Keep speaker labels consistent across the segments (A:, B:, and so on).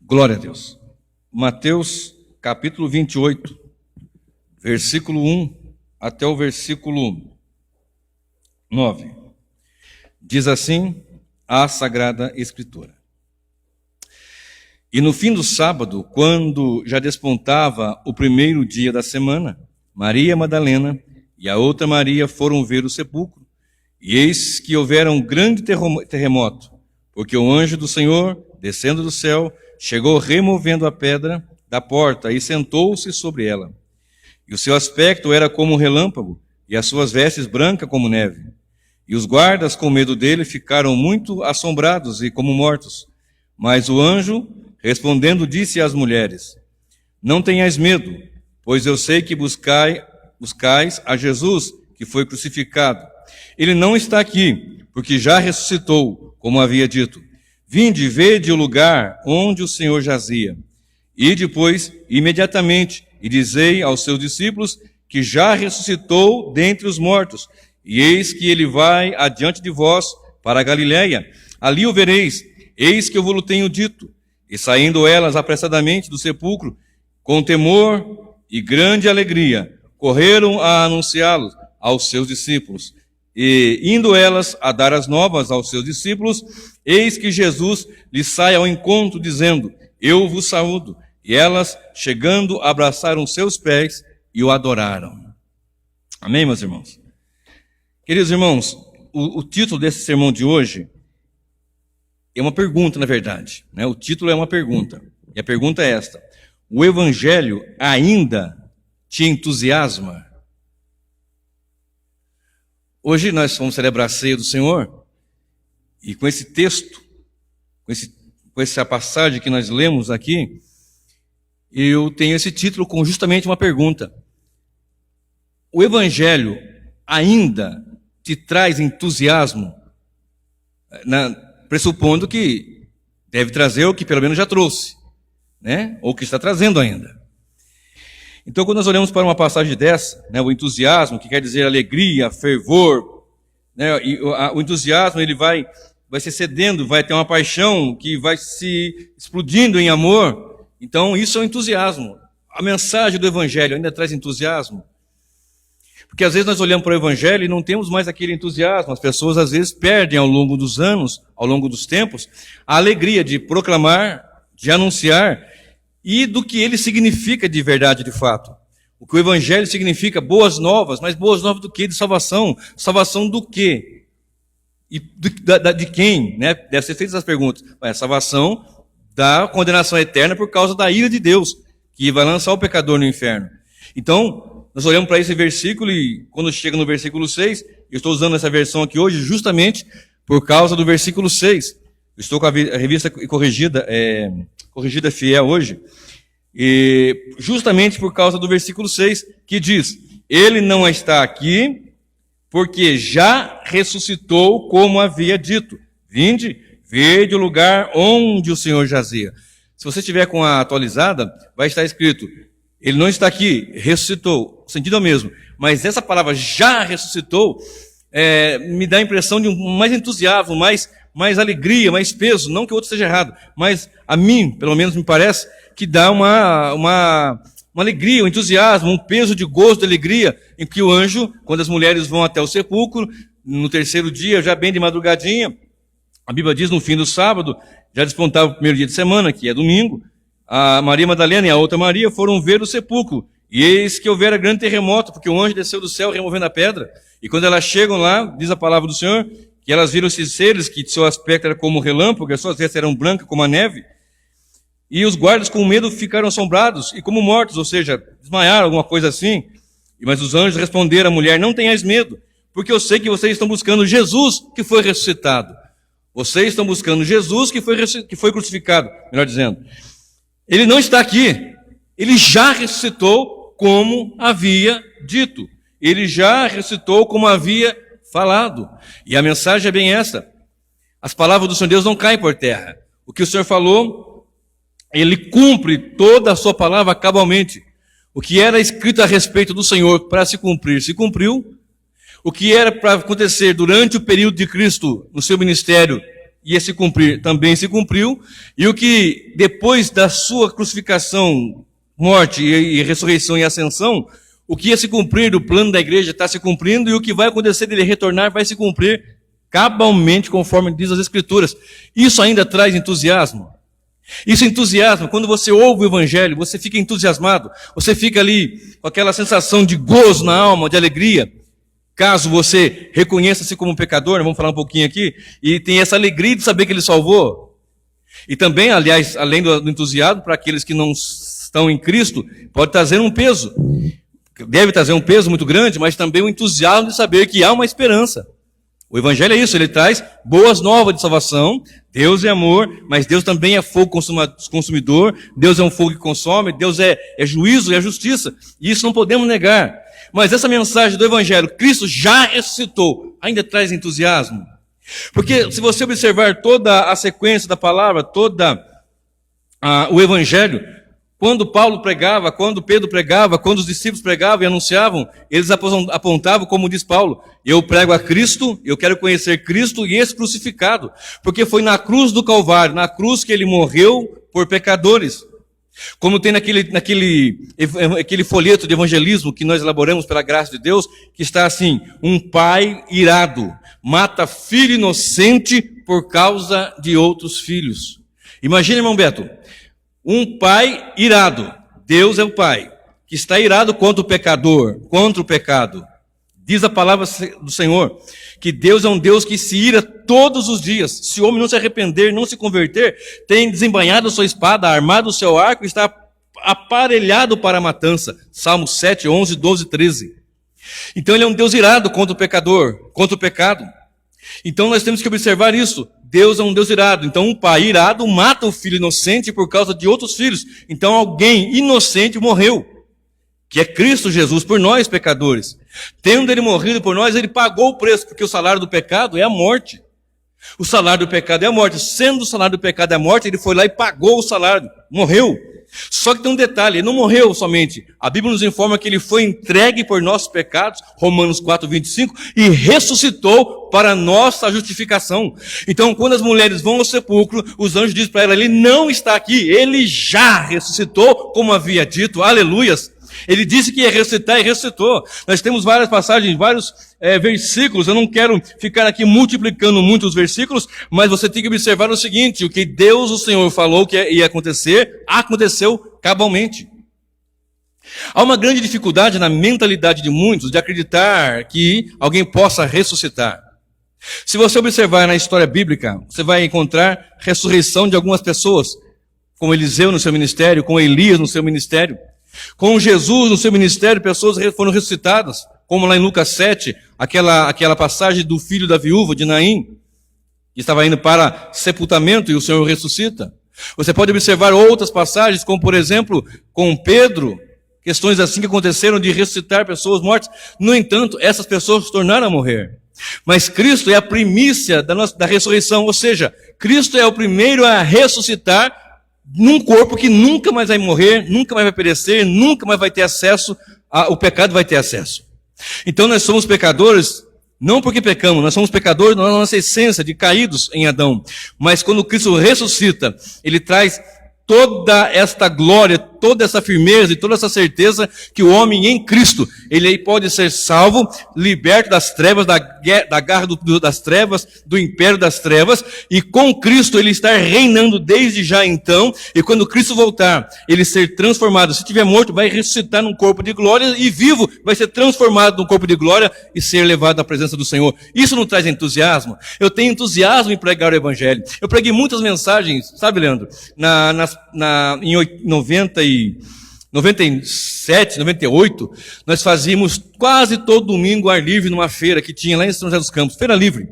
A: Glória a Deus. Mateus capítulo 28, versículo 1 até o versículo 9. Diz assim a Sagrada Escritura. E no fim do sábado, quando já despontava o primeiro dia da semana, Maria Madalena e a outra Maria foram ver o sepulcro. E eis que houvera um grande terremoto, porque o anjo do Senhor, descendo do céu, chegou removendo a pedra da porta e sentou-se sobre ela. E o seu aspecto era como um relâmpago, e as suas vestes brancas como neve. E os guardas, com medo dele, ficaram muito assombrados e como mortos. Mas o anjo, respondendo, disse às mulheres: Não tenhais medo, pois eu sei que buscais a Jesus, que foi crucificado. Ele não está aqui, porque já ressuscitou, como havia dito. Vinde e vede o lugar onde o Senhor jazia. E depois, imediatamente, e dizei aos seus discípulos que já ressuscitou dentre os mortos. E eis que ele vai adiante de vós para a Galiléia. Ali o vereis, eis que eu vos tenho dito. E saindo elas apressadamente do sepulcro, com temor e grande alegria, correram a anunciá-lo aos seus discípulos. E indo elas a dar as novas aos seus discípulos, eis que Jesus lhes sai ao encontro, dizendo: Eu vos saúdo. E elas, chegando, abraçaram seus pés e o adoraram. Amém, meus irmãos? Queridos irmãos, o título desse sermão de hoje é uma pergunta, na verdade, né? O título é uma pergunta. E a pergunta é esta: o Evangelho ainda te entusiasma? Hoje nós vamos celebrar a ceia do Senhor, e com esse texto, com essa passagem que nós lemos aqui, eu tenho esse título com justamente uma pergunta. O Evangelho ainda te traz entusiasmo? Pressupondo que deve trazer o que pelo menos já trouxe, né? Ou que está trazendo ainda. Então, quando nós olhamos para uma passagem dessa, né, o entusiasmo, que quer dizer alegria, fervor, né, o entusiasmo ele vai se cedendo, vai ter uma paixão que vai se explodindo em amor. Então, isso é o entusiasmo. A mensagem do Evangelho ainda traz entusiasmo. Porque às vezes nós olhamos para o Evangelho e não temos mais aquele entusiasmo. As pessoas às vezes perdem ao longo dos anos, ao longo dos tempos, a alegria de proclamar, de anunciar, e do que ele significa de verdade, de fato. O que o Evangelho significa, boas novas, mas boas novas do quê? De salvação. Salvação do quê? E de quem? Né? Deve ser feitas as perguntas. A salvação da condenação eterna por causa da ira de Deus, que vai lançar o pecador no inferno. Então, nós olhamos para esse versículo e quando chega no versículo 6, eu estou usando essa versão aqui hoje justamente por causa do versículo 6. Eu estou com a revista corrigida fiel hoje, e justamente por causa do versículo 6, que diz: Ele não está aqui, porque já ressuscitou, como havia dito. Vinde, vede o lugar onde o Senhor jazia. Se você tiver com a atualizada, vai estar escrito: Ele não está aqui, ressuscitou. O sentido é o mesmo. Mas essa palavra já ressuscitou me dá a impressão de mais entusiasmo, mais alegria, mais peso. Não que o outro esteja errado, mas a mim, pelo menos me parece, que dá uma alegria, um entusiasmo, um peso de gozo, de alegria, em que o anjo, quando as mulheres vão até o sepulcro, no terceiro dia, já bem de madrugadinha, a Bíblia diz no fim do sábado, já despontava o primeiro dia de semana, que é domingo, a Maria Madalena e a outra Maria foram ver o sepulcro. E eis que houvera grande terremoto, porque o anjo desceu do céu removendo a pedra. E quando elas chegam lá, diz a palavra do Senhor, que elas viram esses seres, que seu aspecto era como relâmpago, as suas vestes eram brancas como a neve. E os guardas com medo ficaram assombrados e como mortos, ou seja, desmaiaram, alguma coisa assim. Mas os anjos responderam à mulher: Não tenhais medo, porque eu sei que vocês estão buscando Jesus que foi ressuscitado. Vocês estão buscando Jesus que foi crucificado, melhor dizendo. Ele não está aqui, ele já ressuscitou como havia dito. Ele já ressuscitou como havia falado. E a mensagem é bem essa: as palavras do Senhor Deus não caem por terra. O que o Senhor falou, ele cumpre toda a sua palavra cabalmente. O que era escrito a respeito do Senhor para se cumprir, se cumpriu. O que era para acontecer durante o período de Cristo no seu ministério, ia se cumprir também se cumpriu, e o que depois da sua crucificação, morte e ressurreição e ascensão, o que ia se cumprir do plano da igreja está se cumprindo, e o que vai acontecer dele retornar vai se cumprir cabalmente conforme diz as Escrituras. Isso ainda traz entusiasmo. Isso entusiasma. Quando você ouve o Evangelho, você fica entusiasmado, você fica ali com aquela sensação de gozo na alma, de alegria. Caso você reconheça-se como um pecador, vamos falar um pouquinho aqui, e tem essa alegria de saber que ele salvou. E também, aliás, além do entusiasmo, para aqueles que não estão em Cristo, pode trazer um peso. Deve trazer um peso muito grande, mas também o entusiasmo de saber que há uma esperança. O Evangelho é isso, ele traz boas novas de salvação. Deus é amor, mas Deus também é fogo consumidor. Deus é um fogo que consome, Deus é juízo e é justiça. E isso não podemos negar. Mas essa mensagem do Evangelho, Cristo já ressuscitou, ainda traz entusiasmo. Porque se você observar toda a sequência da palavra, o Evangelho, quando Paulo pregava, quando Pedro pregava, quando os discípulos pregavam e anunciavam, eles apontavam, como diz Paulo, eu prego a Cristo, eu quero conhecer Cristo e esse crucificado, porque foi na cruz do Calvário, na cruz que ele morreu por pecadores. Como tem naquele folheto de evangelismo que nós elaboramos pela graça de Deus, que está assim, um pai irado mata filho inocente por causa de outros filhos. Imagina, irmão Beto, um pai irado, Deus é o pai, que está irado contra o pecador, contra o pecado. Diz a palavra do Senhor, que Deus é um Deus que se ira todos os dias. Se o homem não se arrepender, não se converter, tem desembainhado a sua espada, armado o seu arco e está aparelhado para a matança. Salmos 7, 11, 12, 13. Então ele é um Deus irado contra o pecador, contra o pecado. Então nós temos que observar isso. Deus é um Deus irado. Então um pai irado mata o filho inocente por causa de outros filhos. Então alguém inocente morreu, que é Cristo Jesus, por nós pecadores. Tendo ele morrido por nós, ele pagou o preço, porque o salário do pecado é a morte. O salário do pecado é a morte. Sendo o salário do pecado a morte, ele foi lá e pagou o salário, morreu. Só que tem um detalhe, ele não morreu somente. A Bíblia nos informa que ele foi entregue por nossos pecados, Romanos 4, 25, e ressuscitou para nossa justificação. Então, quando as mulheres vão ao sepulcro, os anjos dizem para ela, ele não está aqui, ele já ressuscitou, como havia dito, aleluias. Ele disse que ia ressuscitar e ressuscitou. Nós temos várias passagens, vários versículos. Eu não quero ficar aqui multiplicando muitos versículos, mas você tem que observar o seguinte, o que Deus, o Senhor, falou que ia acontecer, aconteceu cabalmente. Há uma grande dificuldade na mentalidade de muitos de acreditar que alguém possa ressuscitar. Se você observar na história bíblica, você vai encontrar ressurreição de algumas pessoas, como Eliseu no seu ministério, como Elias no seu ministério. Com Jesus no seu ministério, pessoas foram ressuscitadas, como lá em Lucas 7, aquela passagem do filho da viúva de Naim, que estava indo para sepultamento e o Senhor ressuscita. Você pode observar outras passagens, como por exemplo, com Pedro, questões assim que aconteceram de ressuscitar pessoas mortas. No entanto, essas pessoas se tornaram a morrer. Mas Cristo é a primícia da ressurreição, ou seja, Cristo é o primeiro a ressuscitar num corpo que nunca mais vai morrer, nunca mais vai perecer, nunca mais vai ter acesso, o pecado vai ter acesso. Então nós somos pecadores, não porque pecamos, nós somos pecadores na nossa essência de caídos em Adão. Mas quando Cristo ressuscita, Ele traz toda esta glória, toda essa firmeza e toda essa certeza que o homem em Cristo, ele aí pode ser salvo, liberto das trevas, da garra das trevas, do império das trevas, e com Cristo ele estar reinando desde já então, e quando Cristo voltar, ele ser transformado, se estiver morto, vai ressuscitar num corpo de glória, e vivo vai ser transformado num corpo de glória e ser levado à presença do Senhor. Isso não traz entusiasmo? Eu tenho entusiasmo em pregar o Evangelho. Eu preguei muitas mensagens, sabe, Leandro, em 97, 98, nós fazíamos quase todo domingo ar livre numa feira que tinha lá em São José dos Campos, feira livre.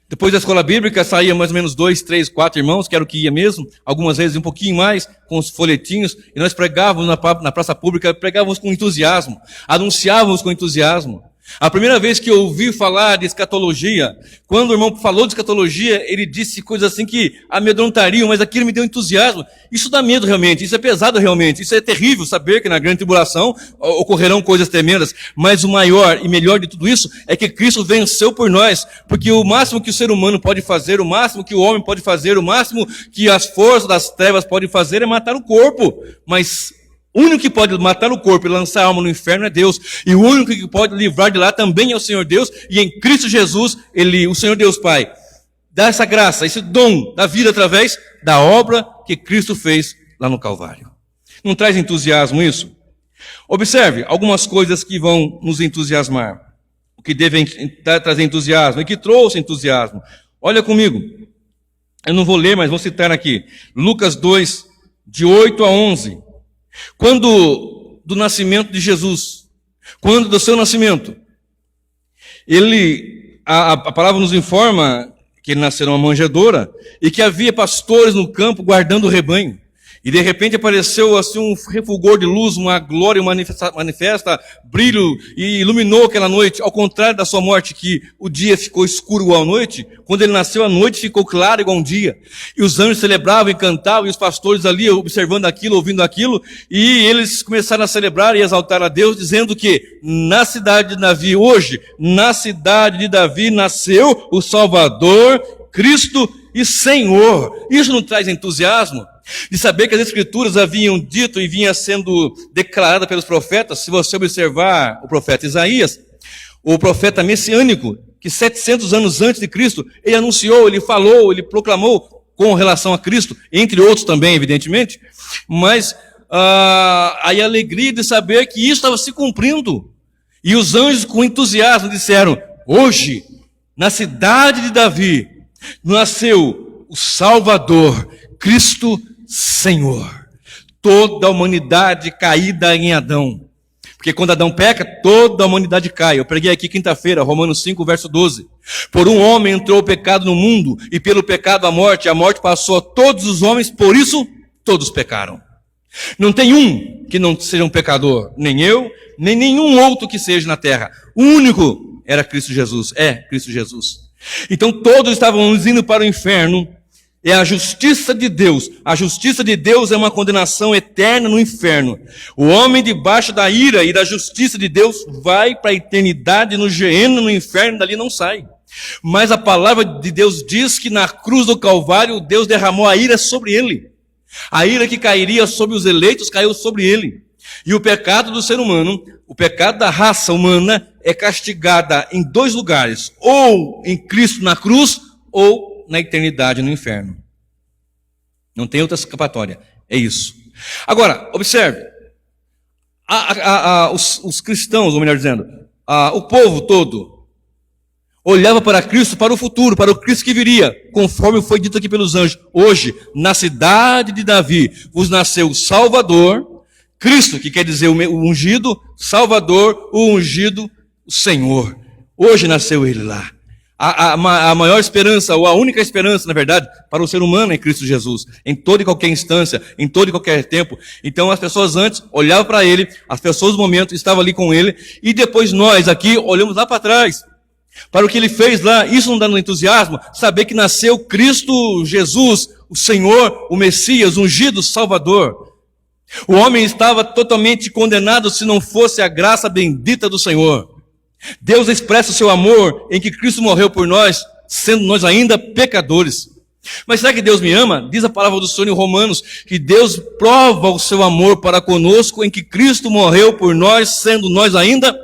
A: Depois da escola bíblica saía mais ou menos 2, 3, 4 irmãos, que era o que ia mesmo, algumas vezes um pouquinho mais, com os folhetinhos, e nós pregávamos na praça pública, pregávamos com entusiasmo, anunciávamos com entusiasmo. A primeira vez que eu ouvi falar de escatologia, quando o irmão falou de escatologia, ele disse coisas assim que amedrontariam, mas aquilo me deu entusiasmo. Isso dá medo realmente, isso é pesado realmente, isso é terrível saber que na grande tribulação ocorrerão coisas tremendas, mas o maior e melhor de tudo isso é que Cristo venceu por nós, porque o máximo que o ser humano pode fazer, o máximo que o homem pode fazer, o máximo que as forças das trevas podem fazer é matar o corpo, mas o único que pode matar o corpo e lançar a alma no inferno é Deus. E o único que pode livrar de lá também é o Senhor Deus. E em Cristo Jesus, o Senhor Deus Pai, dá essa graça, esse dom da vida através da obra que Cristo fez lá no Calvário. Não traz entusiasmo isso? Observe algumas coisas que vão nos entusiasmar. O que devem trazer entusiasmo e que trouxe entusiasmo. Olha comigo. Eu não vou ler, mas vou citar aqui. Lucas 2, de 8 a 11. Quando do nascimento de Jesus, quando do seu nascimento, a palavra nos informa que ele nasceu numa manjedoura e que havia pastores no campo guardando o rebanho. E de repente apareceu assim um refulgor de luz, uma glória manifesta, brilho, e iluminou aquela noite, ao contrário da sua morte, que o dia ficou escuro igual a noite. Quando ele nasceu, a noite ficou clara igual um dia. E os anjos celebravam e cantavam, e os pastores ali observando aquilo, ouvindo aquilo, e eles começaram a celebrar e exaltar a Deus, dizendo que na cidade de Davi, hoje, na cidade de Davi, nasceu o Salvador, Cristo e Senhor. Isso não traz entusiasmo? De saber que as Escrituras haviam dito e vinha sendo declarada pelos profetas. Se você observar o profeta Isaías, o profeta messiânico, que 700 anos antes de Cristo, ele anunciou, ele falou, ele proclamou com relação a Cristo, entre outros também, evidentemente, mas aí a alegria de saber que isso estava se cumprindo. E os anjos com entusiasmo disseram, hoje, na cidade de Davi, nasceu o Salvador, Cristo Senhor. Toda a humanidade caída em Adão. Porque quando Adão peca, toda a humanidade cai. Eu preguei aqui quinta-feira, Romanos 5, verso 12. Por um homem entrou o pecado no mundo, e pelo pecado a morte passou a todos os homens, por isso todos pecaram. Não tem um que não seja um pecador, nem eu, nem nenhum outro que seja na terra. O único era Cristo Jesus, é Cristo Jesus. Então todos estavam indo para o inferno. É a justiça de Deus. A justiça de Deus é uma condenação eterna no inferno. O homem debaixo da ira e da justiça de Deus vai para a eternidade no Gehenna, no inferno, dali não sai. Mas a palavra de Deus diz que na cruz do Calvário Deus derramou a ira sobre ele. A ira que cairia sobre os eleitos caiu sobre ele. E o pecado do ser humano, o pecado da raça humana é castigada em dois lugares. Ou em Cristo na cruz, ou na eternidade no inferno. Não tem outra escapatória. É isso. Agora, observe. Os cristãos, ou melhor dizendo, o povo todo, olhava para Cristo, para o futuro, para o Cristo que viria, conforme foi dito aqui pelos anjos. Hoje, na cidade de Davi, vos nasceu o Salvador, Cristo, que quer dizer o ungido, Salvador, o ungido, o Senhor. Hoje nasceu ele lá. A maior esperança, ou a única esperança, na verdade, para o ser humano é Cristo Jesus. Em toda e qualquer instância, em todo e qualquer tempo. Então as pessoas antes olhavam para ele, as pessoas do momento estavam ali com ele, e depois nós aqui olhamos lá para trás, para o que ele fez lá. Isso não dá no entusiasmo? Saber que nasceu Cristo Jesus, o Senhor, o Messias, ungido, Salvador. O homem estava totalmente condenado se não fosse a graça bendita do Senhor. Deus expressa o seu amor em que Cristo morreu por nós, sendo nós ainda pecadores. Mas será que Deus me ama? Diz a palavra do Senhor em Romanos, que Deus prova o seu amor para conosco em que Cristo morreu por nós, sendo nós ainda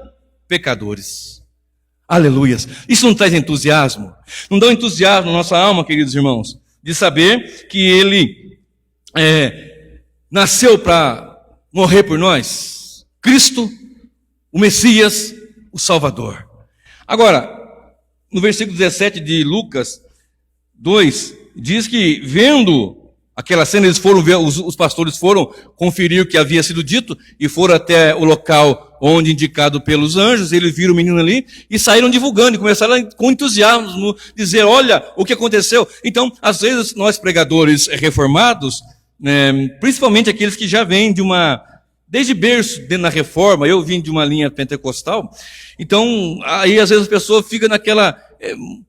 A: pecadores. Aleluias. Isso não traz entusiasmo? Não dá um entusiasmo na nossa alma, queridos irmãos, de saber que Ele nasceu para morrer por nós? Cristo, o Messias, o Salvador. Agora, no versículo 17 de Lucas 2, diz que vendo aquela cena, eles foram ver, os pastores foram conferir o que havia sido dito e foram até o local onde indicado pelos anjos, eles viram o menino ali e saíram divulgando e começaram com entusiasmo dizer, olha o que aconteceu. Então, às vezes nós pregadores reformados, principalmente aqueles que já vêm de uma Desde berço, dentro da reforma, eu vim de uma linha pentecostal, então aí às vezes a pessoa fica naquela,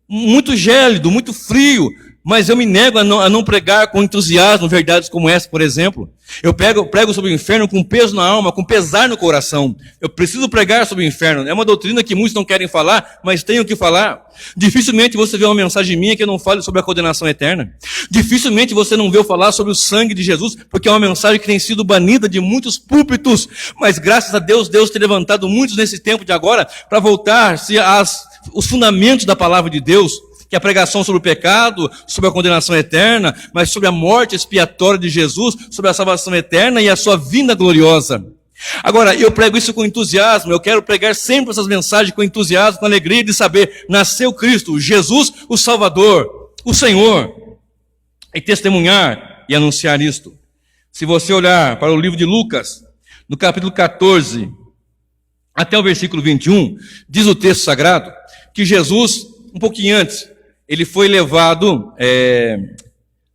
A: muito gélido, muito frio, mas eu me nego a não pregar com entusiasmo verdades como essa, por exemplo. Eu prego sobre o inferno com peso na alma, com pesar no coração. Eu preciso pregar sobre o inferno. É uma doutrina que muitos não querem falar, mas tenho que falar. Dificilmente você vê uma mensagem minha que eu não fale sobre a condenação eterna. Dificilmente você não vê eu falar sobre o sangue de Jesus, porque é uma mensagem que tem sido banida de muitos púlpitos. Mas graças a Deus, Deus tem levantado muitos nesse tempo de agora para voltar-se os fundamentos da palavra de Deus, que é a pregação sobre o pecado, sobre a condenação eterna, mas sobre a morte expiatória de Jesus, sobre a salvação eterna e a sua vinda gloriosa. Agora, eu prego isso com entusiasmo, eu quero pregar sempre essas mensagens com entusiasmo, com alegria de saber, nasceu Cristo, Jesus, o Salvador, o Senhor, e testemunhar e anunciar isto. Se você olhar para o livro de Lucas, no capítulo 14, até o versículo 21, diz o texto sagrado, que Jesus, um pouquinho antes, ele foi levado,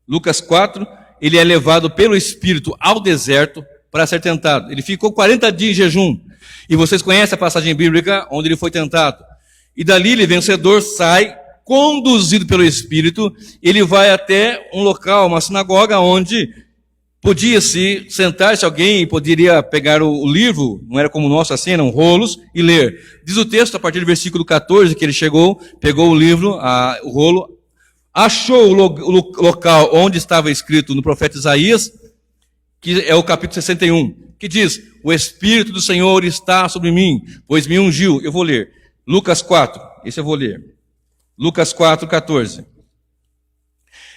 A: Lucas 4, ele é levado pelo Espírito ao deserto para ser tentado. Ele ficou 40 dias em jejum. E vocês conhecem a passagem bíblica onde ele foi tentado. E dali ele, vencedor, sai, conduzido pelo Espírito, ele vai até um local, uma sinagoga, onde podia-se sentar-se alguém, poderia pegar o livro, não era como o nosso assim, eram rolos, e ler. Diz o texto, a partir do versículo 14, que ele chegou, pegou o livro, o rolo, achou o local onde estava escrito no profeta Isaías, que é o capítulo 61, que diz, o Espírito do Senhor está sobre mim, pois me ungiu. Eu vou ler. Lucas 4, esse eu vou ler. Lucas 4, 14.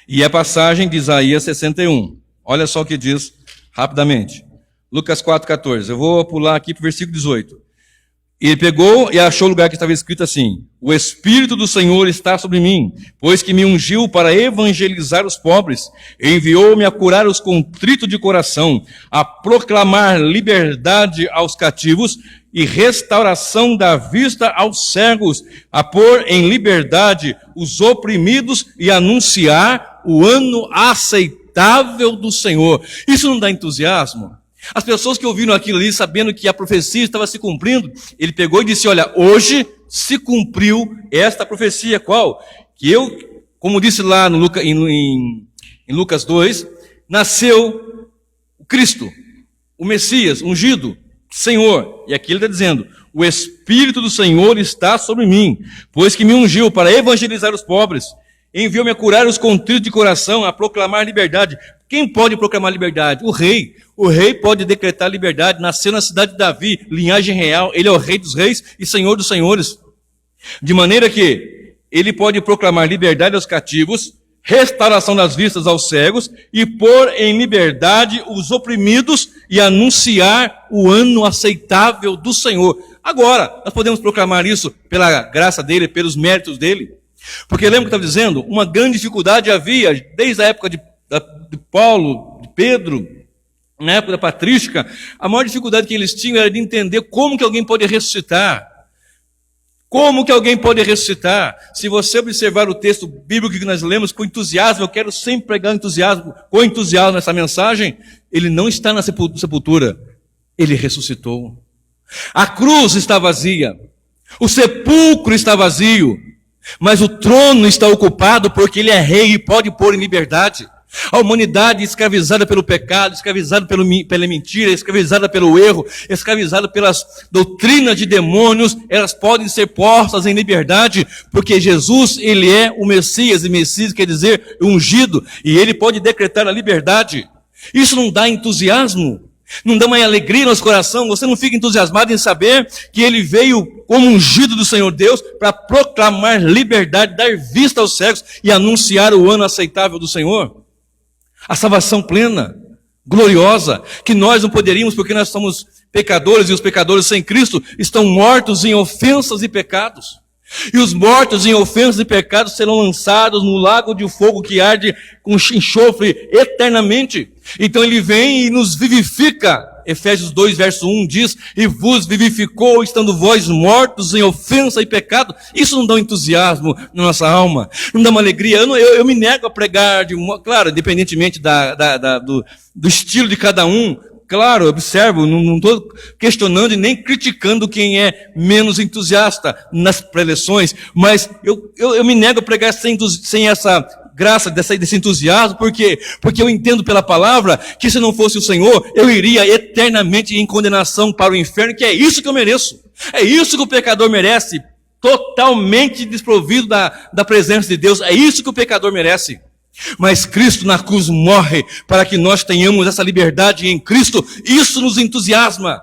A: E a passagem de Isaías 61. Olha só o que diz rapidamente. Lucas 4, 14. Eu vou pular aqui para o versículo 18. Ele pegou e achou o lugar que estava escrito assim: o Espírito do Senhor está sobre mim, pois que me ungiu para evangelizar os pobres, enviou-me a curar os contritos de coração, a proclamar liberdade aos cativos e restauração da vista aos cegos, a pôr em liberdade os oprimidos e anunciar o ano aceitável do Senhor. Isso não dá entusiasmo? As pessoas que ouviram aquilo ali, sabendo que a profecia estava se cumprindo, ele pegou e disse, olha, hoje se cumpriu esta profecia. Qual? Que eu, como disse lá no em Lucas 2, nasceu o Cristo, o Messias, ungido, Senhor. E aqui ele está dizendo, o Espírito do Senhor está sobre mim, pois que me ungiu para evangelizar os pobres, enviou-me a curar os contritos de coração, a proclamar liberdade. Quem pode proclamar liberdade? O rei. O rei pode decretar liberdade. Nasceu na cidade de Davi, linhagem real. Ele é o rei dos reis e senhor dos senhores. De maneira que ele pode proclamar liberdade aos cativos, restauração das vistas aos cegos e pôr em liberdade os oprimidos e anunciar o ano aceitável do Senhor. Agora, nós podemos proclamar isso pela graça dele, pelos méritos dele. Porque lembra que eu estava dizendo? Uma grande dificuldade havia desde a época de Paulo, de Pedro, na época da patrística, a maior dificuldade que eles tinham era de entender como que alguém pode ressuscitar. Como que alguém pode ressuscitar? Se você observar o texto bíblico que nós lemos com entusiasmo, eu quero sempre pregar com entusiasmo nessa mensagem, ele não está na sepultura, ele ressuscitou. A cruz está vazia, o sepulcro está vazio, mas o trono está ocupado porque ele é rei e pode pôr em liberdade. A humanidade escravizada pelo pecado, escravizada pela mentira, escravizada pelo erro, escravizada pelas doutrinas de demônios, elas podem ser postas em liberdade, porque Jesus, ele é o Messias, e Messias quer dizer ungido, e ele pode decretar a liberdade. Isso não dá entusiasmo? Não dá uma alegria no nosso coração? Você não fica entusiasmado em saber que ele veio como ungido do Senhor Deus para proclamar liberdade, dar vista aos cegos e anunciar o ano aceitável do Senhor? A salvação plena, gloriosa, que nós não poderíamos porque nós somos pecadores e os pecadores sem Cristo estão mortos em ofensas e pecados. E os mortos em ofensas e pecados serão lançados no lago de fogo que arde com enxofre eternamente. Então ele vem e nos vivifica. Efésios 2, verso 1 diz, e vos vivificou, estando vós mortos em ofensa e pecado. Isso não dá um entusiasmo na nossa alma, não dá uma alegria. Eu me nego a pregar, claro, independentemente do estilo de cada um, Claro, observo, não estou questionando e nem criticando quem é menos entusiasta nas preleções, mas eu me nego a pregar sem essa graça, desse entusiasmo, porque eu entendo pela palavra que se não fosse o Senhor, eu iria eternamente em condenação para o inferno, que é isso que eu mereço. É isso que o pecador merece, totalmente desprovido da presença de Deus. É isso que o pecador merece. Mas Cristo na cruz morre para que nós tenhamos essa liberdade em Cristo. Isso nos entusiasma.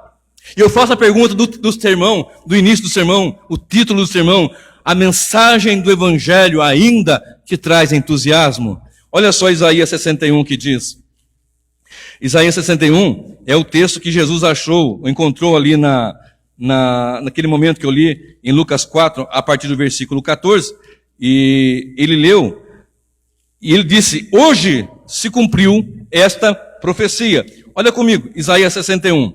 A: E eu faço a pergunta do sermão, do início do sermão, o título do sermão: a mensagem do Evangelho ainda te traz entusiasmo? Olha só Isaías 61 que diz. Isaías 61 é o texto que Jesus achou, encontrou ali naquele momento que eu li em Lucas 4, a partir do versículo 14, e ele leu, e ele disse: hoje se cumpriu esta profecia. Olha comigo, Isaías 61.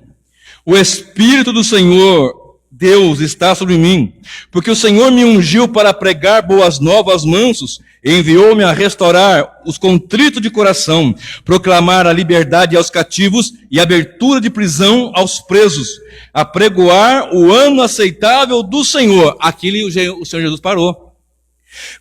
A: O Espírito do Senhor Deus está sobre mim, porque o Senhor me ungiu para pregar boas novas aos mansos, enviou-me a restaurar os contritos de coração, proclamar a liberdade aos cativos e abertura de prisão aos presos, a pregoar o ano aceitável do Senhor. Aqui o Senhor Jesus parou.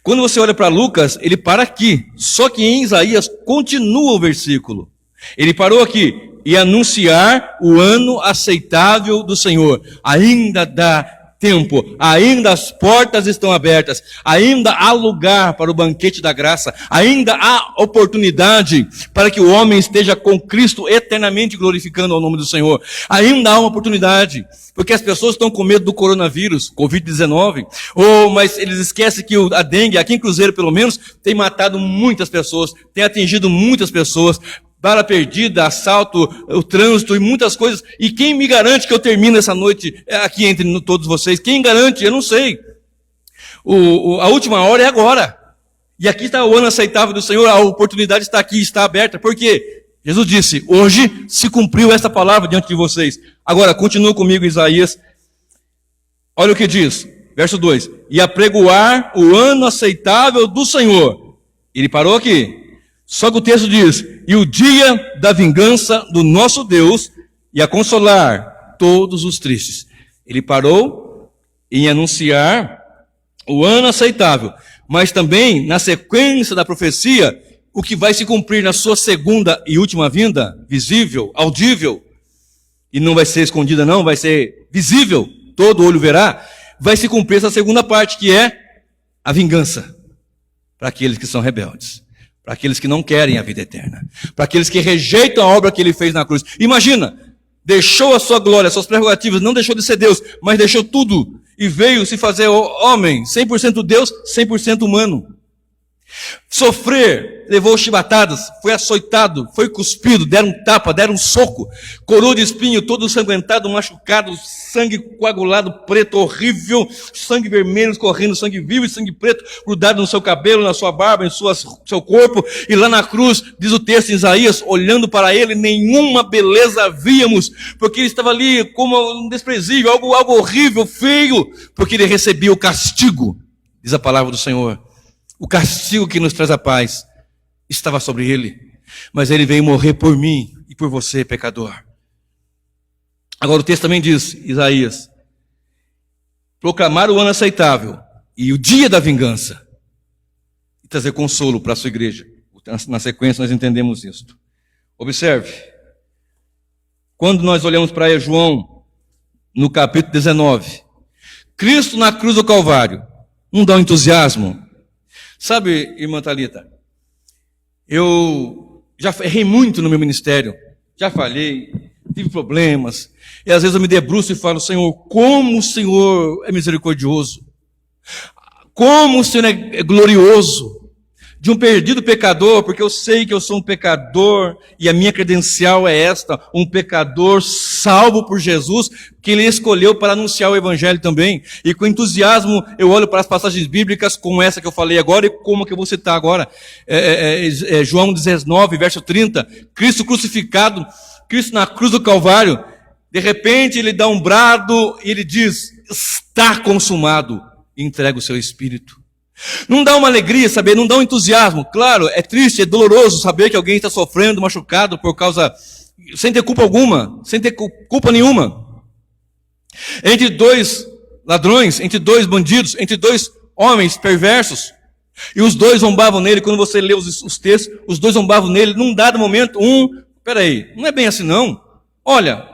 A: Quando você olha para Lucas, ele para aqui, só que em Isaías continua o versículo. Ele parou aqui: e anunciar o ano aceitável do Senhor. Ainda dá tempo, ainda as portas estão abertas, ainda há lugar para o banquete da graça, ainda há oportunidade para que o homem esteja com Cristo eternamente glorificando ao nome do Senhor. Ainda há uma oportunidade, porque as pessoas estão com medo do coronavírus, Covid-19, mas eles esquecem que a dengue, aqui em Cruzeiro pelo menos, tem matado muitas pessoas, tem atingido muitas pessoas, bala perdida, assalto, o trânsito e muitas coisas. E quem me garante que eu termino essa noite aqui entre todos vocês? Quem garante? Eu não sei. A última hora é agora. E aqui está o ano aceitável do Senhor, a oportunidade está aqui, está aberta. Por quê? Jesus disse: hoje se cumpriu esta palavra diante de vocês. Agora, continua comigo Isaías. Olha o que diz, verso 2. E apregoar o ano aceitável do Senhor. Ele parou aqui. Só que o texto diz: e o dia da vingança do nosso Deus, e a consolar todos os tristes. Ele parou em anunciar o ano aceitável, mas também na sequência da profecia, o que vai se cumprir na sua segunda e última vinda, visível, audível, e não vai ser escondida não, vai ser visível, todo olho verá, vai se cumprir essa segunda parte, que é a vingança para aqueles que são rebeldes, para aqueles que não querem a vida eterna, para aqueles que rejeitam a obra que ele fez na cruz. Imagina, deixou a sua glória, as suas prerrogativas, não deixou de ser Deus, mas deixou tudo e veio se fazer homem, 100% Deus, 100% humano. Sofrer, levou chibatadas, foi açoitado, foi cuspido, deram um tapa, deram um soco, coroa de espinho, todo ensanguentado, machucado, sangue coagulado, preto, horrível, sangue vermelho escorrendo, sangue vivo e sangue preto grudado no seu cabelo, na sua barba, em seu corpo. E lá na cruz, diz o texto em Isaías, olhando para ele, nenhuma beleza víamos, porque ele estava ali como um desprezível, algo horrível, feio, porque ele recebia o castigo, diz a palavra do Senhor. O castigo que nos traz a paz estava sobre ele, mas ele veio morrer por mim e por você, pecador. Agora o texto também diz, Isaías, proclamar o ano aceitável e o dia da vingança, e trazer consolo para a sua igreja. Na sequência nós entendemos isso. Observe, quando nós olhamos para João, no capítulo 19, Cristo na cruz do Calvário, não dá um entusiasmo? Sabe, irmã Thalita, eu já errei muito no meu ministério, já falhei, tive problemas, e às vezes eu me debruço e falo: Senhor, como o Senhor é misericordioso, como o Senhor é glorioso, de um perdido pecador, porque eu sei que eu sou um pecador, e a minha credencial é esta, um pecador salvo por Jesus, que Ele escolheu para anunciar o Evangelho também. E com entusiasmo eu olho para as passagens bíblicas, como essa que eu falei agora, e como que eu vou citar agora, João 19, verso 30, Cristo crucificado, Cristo na cruz do Calvário, de repente Ele dá um brado, e Ele diz: está consumado, e entrega o seu Espírito. Não dá uma alegria saber, não dá um entusiasmo. Claro, é triste, é doloroso saber que alguém está sofrendo, machucado por causa sem ter culpa alguma, sem ter culpa nenhuma. Entre dois ladrões, entre dois bandidos, entre dois homens perversos, e os dois zombavam nele. Quando você lê os textos, os dois zombavam nele. Num dado momento, peraí, não é bem assim não. Olha,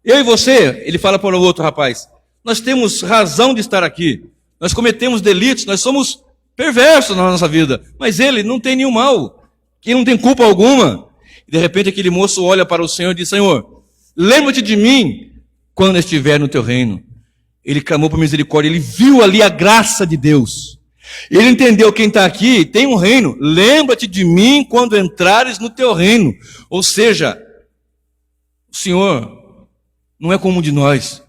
A: eu e você, ele fala para o outro rapaz, nós temos razão de estar aqui. Nós cometemos delitos, nós somos perversos na nossa vida. Mas ele não tem nenhum mal. Ele não tem culpa alguma. E de repente aquele moço olha para o Senhor e diz, Senhor, lembra-te de mim quando estiver no teu reino. Ele clamou por misericórdia, ele viu ali a graça de Deus. Ele entendeu, quem está aqui tem um reino. Lembra-te de mim quando entrares no teu reino. Ou seja, o Senhor não é como um de nós.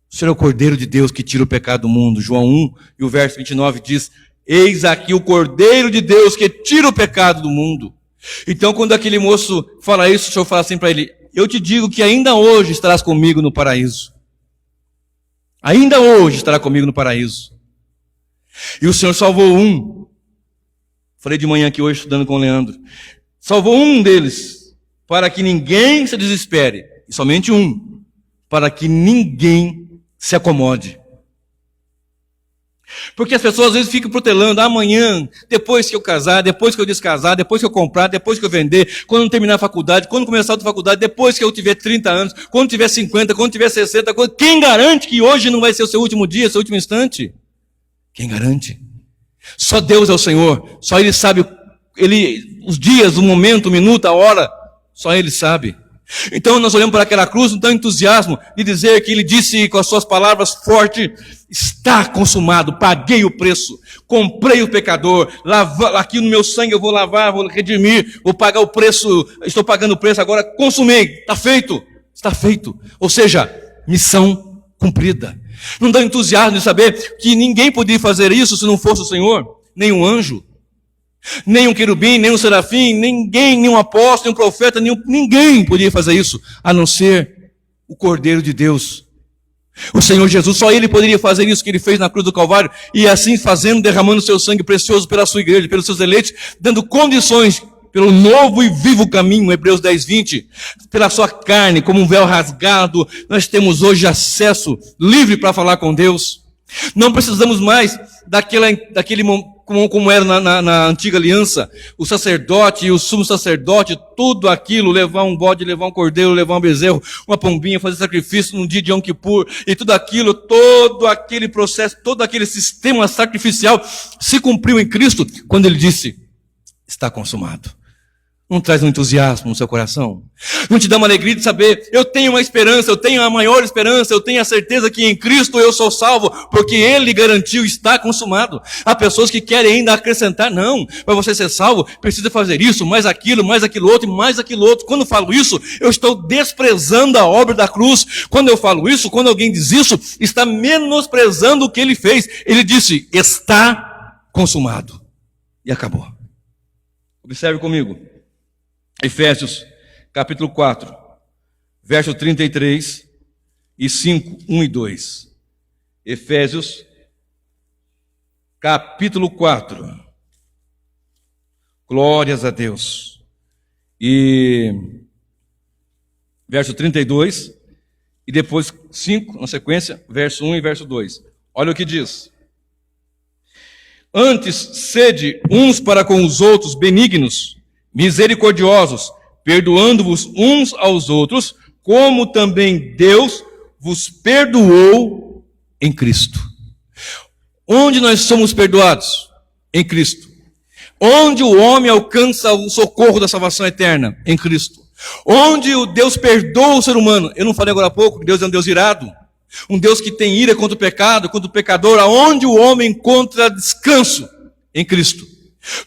A: O Senhor é o Cordeiro de Deus que tira o pecado do mundo. João 1 e o verso 29 diz, eis aqui o Cordeiro de Deus que tira o pecado do mundo. Então quando aquele moço fala isso, o Senhor fala assim para ele, eu te digo que ainda hoje estarás comigo no paraíso. Ainda hoje estará comigo no paraíso. E o Senhor salvou um. Falei de manhã aqui hoje estudando com o Leandro. Salvou um deles, para que ninguém se desespere. E somente um, para que ninguém se acomode. Porque as pessoas às vezes ficam protelando, amanhã, depois que eu casar, depois que eu descasar, depois que eu comprar, depois que eu vender, quando terminar a faculdade, quando começar a outra faculdade, depois que eu tiver 30 anos, quando tiver 50, quando tiver 60, quem garante que hoje não vai ser o seu último dia, seu último instante? Quem garante? Só Deus é o Senhor, só Ele sabe, os dias, o momento, o minuto, a hora, só Ele sabe. Então nós olhamos para aquela cruz com tanto entusiasmo de dizer que Ele disse com as suas palavras fortes, está consumado, paguei o preço, comprei o pecador, aqui no meu sangue eu vou lavar, vou redimir, vou pagar o preço, estou pagando o preço, agora consumei, está feito. Ou seja, missão cumprida. Não dá entusiasmo de saber que ninguém podia fazer isso se não fosse o Senhor, nem um anjo, nem um querubim, nem um serafim, ninguém, nenhum apóstolo, nenhum profeta, ninguém podia fazer isso, a não ser o Cordeiro de Deus. O Senhor Jesus, só Ele poderia fazer isso que Ele fez na cruz do Calvário, e assim fazendo, derramando seu sangue precioso pela sua igreja, pelos seus eleitos, dando condições pelo novo e vivo caminho, Hebreus 10, 20, pela sua carne, como um véu rasgado, nós temos hoje acesso livre para falar com Deus. Não precisamos mais daquele como era na antiga aliança, o sacerdote e o sumo sacerdote, tudo aquilo, levar um bode, levar um cordeiro, levar um bezerro, uma pombinha, fazer sacrifício num dia de Yom Kippur, e tudo aquilo, todo aquele processo, todo aquele sistema sacrificial se cumpriu em Cristo, quando Ele disse, está consumado. Não traz um entusiasmo no seu coração? Não te dá uma alegria de saber, eu tenho uma esperança, eu tenho a maior esperança, eu tenho a certeza que em Cristo eu sou salvo, porque Ele garantiu, está consumado. Há pessoas que querem ainda acrescentar, não, para você ser salvo, precisa fazer isso, mais aquilo outro, e mais aquilo outro. Quando eu falo isso, eu estou desprezando a obra da cruz. Quando eu falo isso, quando alguém diz isso, está menosprezando o que Ele fez. Ele disse, está consumado. E acabou. Observe comigo. Efésios, capítulo 4, verso 33 e 5, 1 e 2. Efésios, capítulo 4. Glórias a Deus. E verso 32 e depois 5, na sequência, verso 1 e verso 2. Olha o que diz. Antes, sede uns para com os outros benignos, misericordiosos, perdoando-vos uns aos outros, como também Deus vos perdoou em Cristo. Onde nós somos perdoados? Em Cristo. Onde o homem alcança o socorro da salvação eterna? Em Cristo. Onde o Deus perdoa o ser humano? Eu não falei agora há pouco que Deus é um Deus irado, um Deus que tem ira contra o pecado, contra o pecador. Aonde o homem encontra descanso? Em Cristo.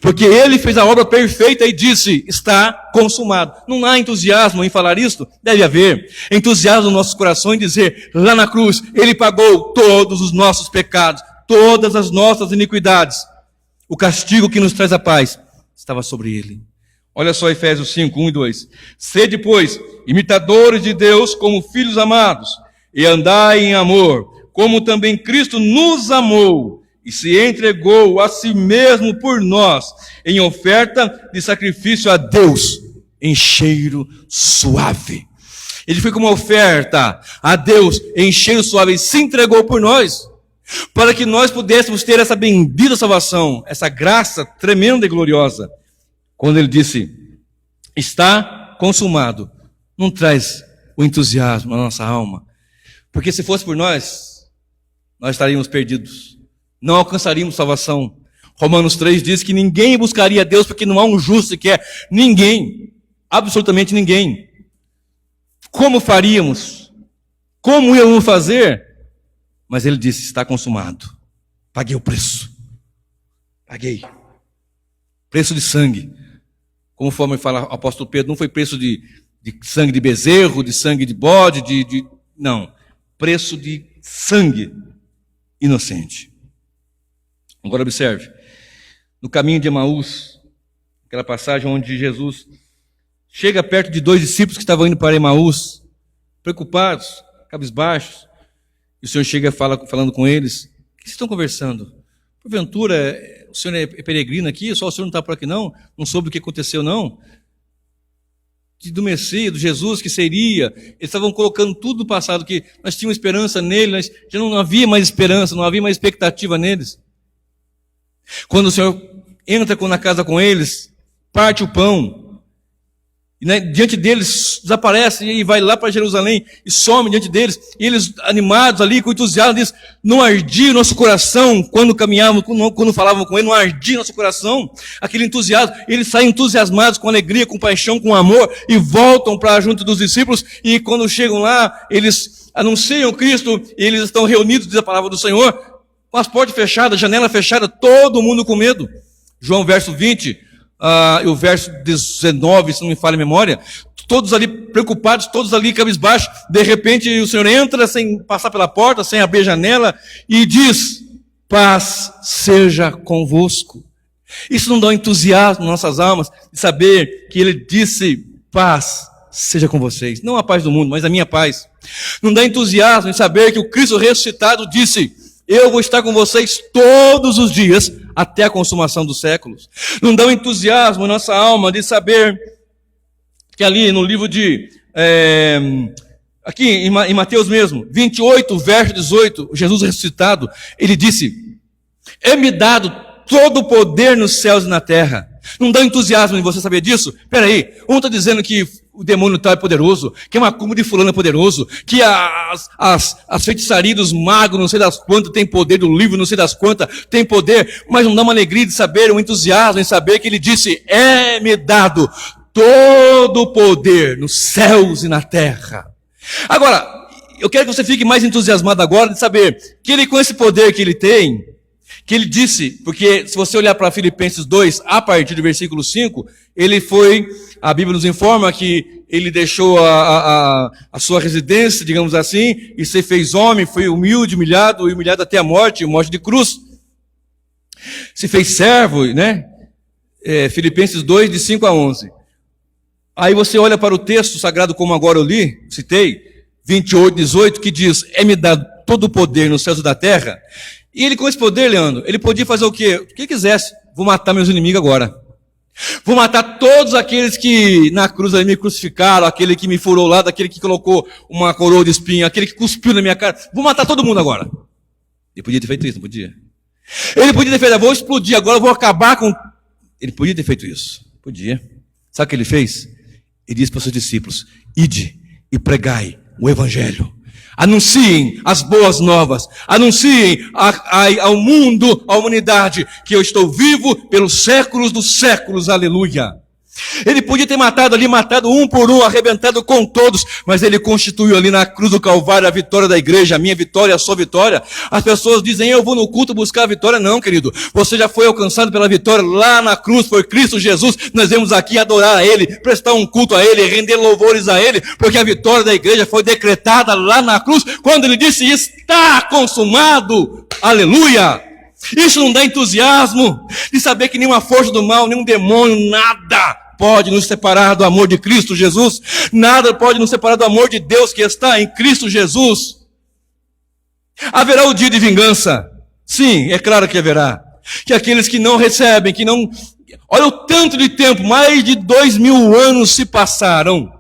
A: Porque Ele fez a obra perfeita e disse, está consumado. Não há entusiasmo em falar isto? Deve haver entusiasmo no nosso coração em dizer, lá na cruz, Ele pagou todos os nossos pecados, todas as nossas iniquidades. O castigo que nos traz a paz estava sobre Ele. Olha só Efésios 5, 1 e 2. Sede, pois, imitadores de Deus como filhos amados, e andai em amor, como também Cristo nos amou, e se entregou a si mesmo por nós, em oferta de sacrifício a Deus, em cheiro suave. Ele foi como uma oferta a Deus, em cheiro suave, e se entregou por nós, para que nós pudéssemos ter essa bendita salvação, essa graça tremenda e gloriosa. Quando ele disse, está consumado, não traz o entusiasmo na nossa alma, porque se fosse por nós estaríamos perdidos, não alcançaríamos salvação. Romanos 3 diz que ninguém buscaria a Deus, porque não há um justo sequer, ninguém, absolutamente ninguém. Como faríamos? Como íamos fazer? Mas ele disse, está consumado. Paguei o preço. Paguei. Preço de sangue. Conforme fala o apóstolo Pedro, não foi preço de sangue de bezerro, de sangue de bode, não. Preço de sangue inocente. Agora observe. No caminho de Emaús, aquela passagem onde Jesus chega perto de 2 discípulos que estavam indo para Emaús, preocupados, cabisbaixos, e o Senhor chega falando com eles. O que vocês estão conversando? Porventura, o Senhor é peregrino aqui? Só o Senhor não está por aqui não? Não soube o que aconteceu não? Do Messias, do Jesus que seria, eles estavam colocando tudo do passado, que nós tínhamos esperança nele, já não havia mais esperança, não havia mais expectativa neles. Quando o Senhor entra na casa com eles, parte o pão, e diante deles desaparece e vai lá para Jerusalém e some diante deles, e eles animados ali, com entusiasmo, diz, não ardia o nosso coração quando caminhávamos, quando falávamos com ele, não ardia o nosso coração, aquele entusiasmo, eles saem entusiasmados com alegria, com paixão, com amor, e voltam para junto dos discípulos, e quando chegam lá, eles anunciam Cristo, e eles estão reunidos, diz a palavra do Senhor, com as portas fechadas, janela fechada, todo mundo com medo. João verso 20, e o verso 19, se não me falha a memória, todos ali preocupados, todos ali cabisbaixos, de repente o Senhor entra sem passar pela porta, sem abrir a janela, e diz, paz seja convosco. Isso não dá um entusiasmo nas nossas almas, de saber que Ele disse, paz seja com vocês, não a paz do mundo, mas a minha paz. Não dá entusiasmo em saber que o Cristo ressuscitado disse, eu vou estar com vocês todos os dias, até a consumação dos séculos. Não dá um entusiasmo em nossa alma de saber que ali no livro de, aqui em Mateus mesmo, 28, verso 18, Jesus ressuscitado, ele disse, é-me dado todo o poder nos céus e na terra. Não dá entusiasmo em você saber disso? Espera aí, um está dizendo que o demônio tal é poderoso, que a macumba de fulano é poderoso, que as feitiçarias dos magos, não sei das quantas, tem poder, do livro, não sei das quantas, tem poder, mas não dá uma alegria de saber, um entusiasmo em saber que ele disse, é-me dado todo o poder nos céus e na terra. Agora, eu quero que você fique mais entusiasmado agora de saber que ele, com esse poder que ele tem, que ele disse, porque se você olhar para Filipenses 2, a partir do versículo 5, ele foi, a Bíblia nos informa que ele deixou a sua residência, digamos assim, e se fez homem, foi humilde, humilhado até a morte de cruz. Se fez servo, né? Filipenses 2, de 5 a 11. Aí você olha para o texto sagrado, como agora eu li, citei, 28, 18, que diz, é-me dado todo o poder nos céus e da terra. E ele, com esse poder, Leandro, ele podia fazer o quê? O que quisesse. Vou matar meus inimigos agora. Vou matar todos aqueles que na cruz ali me crucificaram, aquele que me furou lá, aquele que colocou uma coroa de espinho, aquele que cuspiu na minha cara. Vou matar todo mundo agora. Ele podia ter feito isso, não podia? Ele podia ter feito, vou explodir agora, vou acabar com... Ele podia ter feito isso. Podia. Sabe o que ele fez? Ele disse para os seus discípulos, ide e pregai o evangelho. Anunciem as boas novas, anunciem ao mundo, à humanidade, que eu estou vivo pelos séculos dos séculos, aleluia. Ele podia ter matado um por um, arrebentado com todos, mas ele constituiu ali na cruz do Calvário a vitória da igreja, a minha vitória, a sua vitória. As pessoas dizem, eu vou no culto buscar a vitória. Não, querido, você já foi alcançado pela vitória lá na cruz, por Cristo Jesus. Nós vemos aqui adorar a Ele, prestar um culto a Ele, render louvores a Ele, porque a vitória da igreja foi decretada lá na cruz, quando Ele disse, está consumado, aleluia. Isso não dá entusiasmo de saber que nenhuma força do mal, nenhum demônio, nada pode nos separar do amor de Cristo Jesus. Nada pode nos separar do amor de Deus que está em Cristo Jesus. Haverá o dia de vingança. Sim, é claro que haverá. Que aqueles que não recebem, que não... Olha o tanto de tempo, mais de 2000 anos se passaram.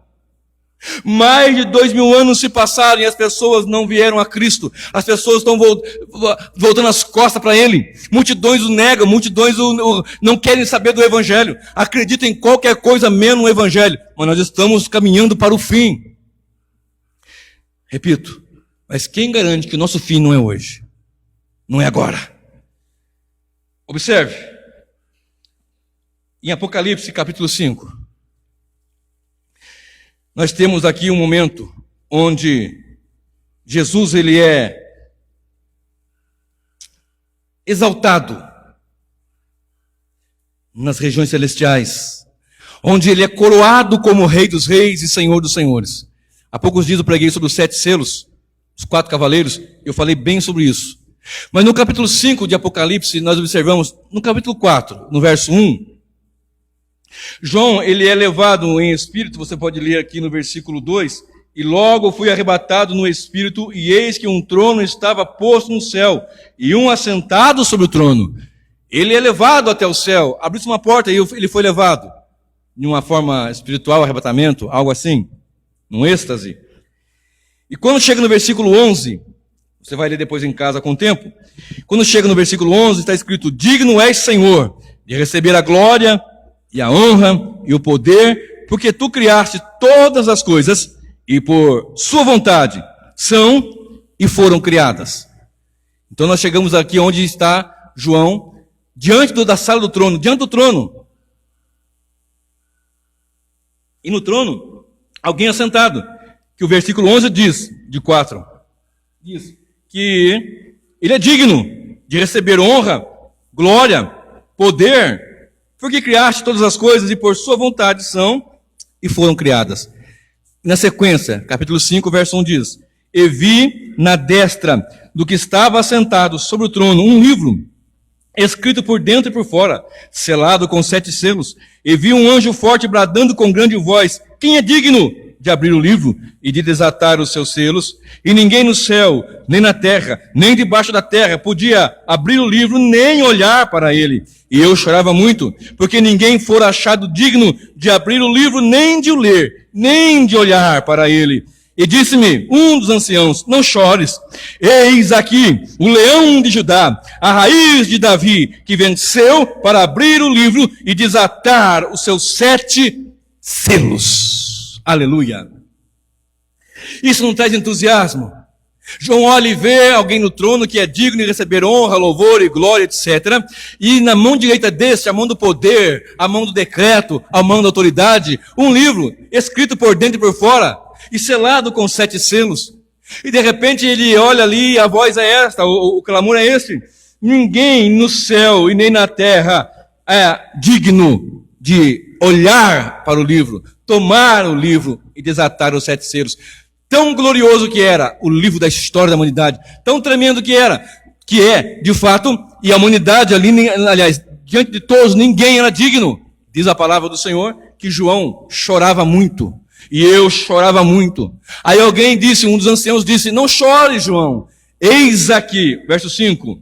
A: Mais de 2000 anos se passaram e as pessoas não vieram a Cristo. As pessoas estão voltando as costas para Ele. Multidões o negam, multidões não querem saber do Evangelho. Acreditam em qualquer coisa menos no Evangelho. Mas nós estamos caminhando para o fim. Repito, mas quem garante que o nosso fim não é hoje? Não é agora. Observe. Em Apocalipse capítulo 5. Nós temos aqui um momento onde Jesus ele é exaltado nas regiões celestiais, onde ele é coroado como Rei dos Reis e Senhor dos Senhores. Há poucos dias eu preguei sobre os 7 selos, os 4 cavaleiros, eu falei bem sobre isso. Mas no capítulo 5 de Apocalipse, nós observamos, no capítulo 4, no verso 1, João, ele é levado em espírito, você pode ler aqui no versículo 2, e logo fui arrebatado no espírito, e eis que um trono estava posto no céu, e um assentado sobre o trono. Ele é levado até o céu, abriu-se uma porta e ele foi levado, de uma forma espiritual, arrebatamento, algo assim, num êxtase. E quando chega no versículo 11, você vai ler depois em casa com o tempo, quando chega no versículo 11, está escrito, digno és, Senhor, de receber a glória, e a honra e o poder, porque tu criaste todas as coisas e por sua vontade são e foram criadas. Então nós chegamos aqui onde está João, diante da sala do trono, diante do trono. E no trono, alguém assentado, que o versículo 11 diz, de 4, diz que ele é digno de receber honra, glória, poder, porque criaste todas as coisas e por sua vontade são e foram criadas. Na sequência, capítulo 5, verso 1 diz, e vi na destra do que estava assentado sobre o trono um livro, escrito por dentro e por fora, selado com 7 selos, e vi um anjo forte bradando com grande voz, quem é digno de abrir o livro e de desatar os seus selos? E ninguém no céu, nem na terra, nem debaixo da terra podia abrir o livro, nem olhar para ele. E eu chorava muito, porque ninguém fora achado digno de abrir o livro, nem de o ler, nem de olhar para ele. E disse-me um dos anciãos, não chores, eis aqui o leão de Judá, a raiz de Davi, que venceu para abrir o livro e desatar os seus 7 selos. Aleluia. Isso não traz entusiasmo? João olha e vê alguém no trono que é digno de receber honra, louvor e glória, etc. E na mão direita deste, a mão do poder, a mão do decreto, a mão da autoridade, um livro escrito por dentro e por fora e selado com 7 selos. E de repente ele olha ali e a voz é esta, o clamor é este. Ninguém no céu e nem na terra é digno de olhar para o livro, tomar o livro e desatar os 7 selos. Tão glorioso que era o livro da história da humanidade, tão tremendo que era, que é, de fato, e a humanidade ali, aliás, diante de todos, ninguém era digno. Diz a palavra do Senhor que João chorava muito, e eu chorava muito. Aí alguém disse, um dos anciãos disse, não chore, João, eis aqui, verso 5,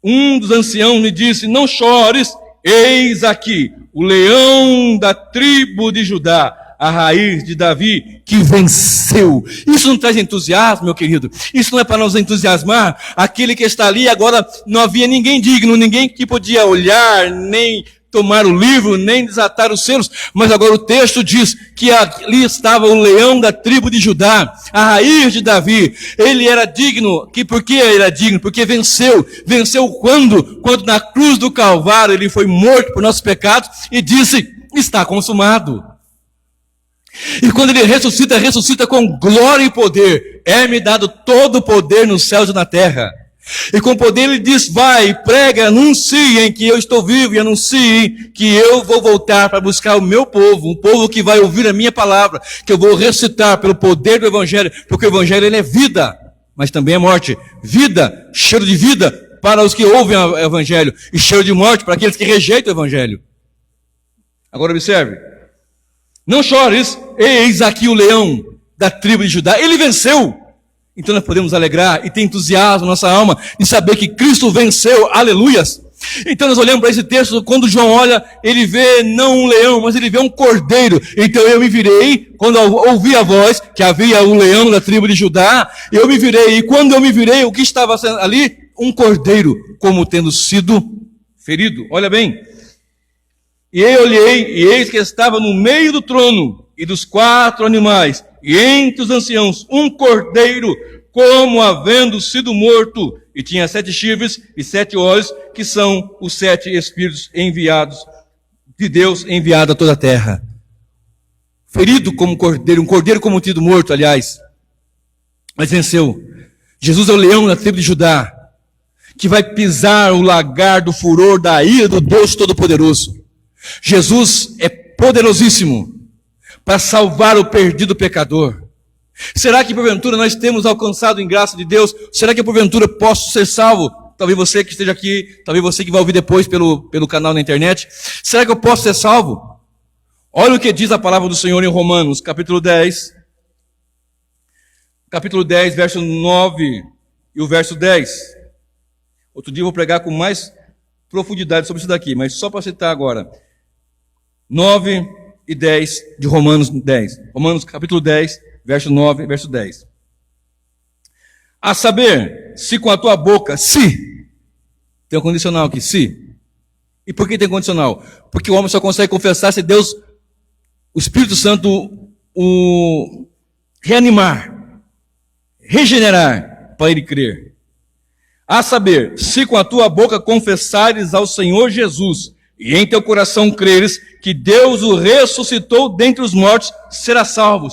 A: um dos anciãos me disse, não chores, eis aqui, o leão da tribo de Judá, a raiz de Davi, que venceu. Isso não traz entusiasmo, meu querido? Isso não é para nos entusiasmar? Aquele que está ali, agora não havia ninguém digno, ninguém que podia olhar, nem tomar o livro, nem desatar os selos, mas agora o texto diz que ali estava o leão da tribo de Judá, a raiz de Davi. Ele era digno, por que ele era digno? Porque venceu. Venceu quando? Quando na cruz do Calvário ele foi morto por nossos pecados e disse, está consumado. E quando ele ressuscita, ressuscita com glória e poder. É-me dado todo o poder nos céus e na terra. E com poder ele diz, vai, prega, anunciem que eu estou vivo e anunciem que eu vou voltar para buscar o meu povo, um povo que vai ouvir a minha palavra, que eu vou recitar pelo poder do Evangelho, porque o Evangelho ele é vida, mas também é morte. Vida, cheiro de vida para os que ouvem o Evangelho e cheiro de morte para aqueles que rejeitam o Evangelho. Agora observe. Não chores, eis aqui o leão da tribo de Judá. Ele venceu. Então nós podemos alegrar e ter entusiasmo na nossa alma de saber que Cristo venceu. Aleluias. Então nós olhamos para esse texto, quando João olha, ele vê não um leão, mas ele vê um cordeiro. Então eu me virei, quando eu ouvi a voz, que havia um leão da tribo de Judá, eu me virei, e quando eu me virei, o que estava ali? Um cordeiro, como tendo sido ferido. Olha bem. E eu olhei, e eis que estava no meio do trono, e dos 4 animais, e entre os anciãos, um cordeiro, como havendo sido morto, e tinha 7 chifres e 7 olhos, que são os 7 espíritos enviados de Deus, enviado a toda a terra. Ferido como cordeiro, um cordeiro como tido morto, aliás, mas venceu. Jesus é o leão da tribo de Judá, que vai pisar o lagar do furor da ira do Deus Todo-Poderoso. Jesus é poderosíssimo para salvar o perdido pecador. Será que porventura nós temos alcançado em graça de Deus? Será que porventura posso ser salvo? Talvez você que esteja aqui, talvez você que vai ouvir depois pelo canal na internet. Será que eu posso ser salvo? Olha o que diz a palavra do Senhor em Romanos, capítulo 10. Capítulo 10, verso 9 e o verso 10. Outro dia eu vou pregar com mais profundidade sobre isso daqui, mas só para citar agora. 9 e 10 de Romanos 10. Romanos capítulo 10, verso 9 e verso 10. A saber, se com a tua boca, se, tem um condicional aqui, se. E por que tem condicional? Porque o homem só consegue confessar se Deus, o Espírito Santo, o reanimar, regenerar, para ele crer. A saber, se com a tua boca confessares ao Senhor Jesus, e em teu coração creres que Deus o ressuscitou dentre os mortos, será salvo.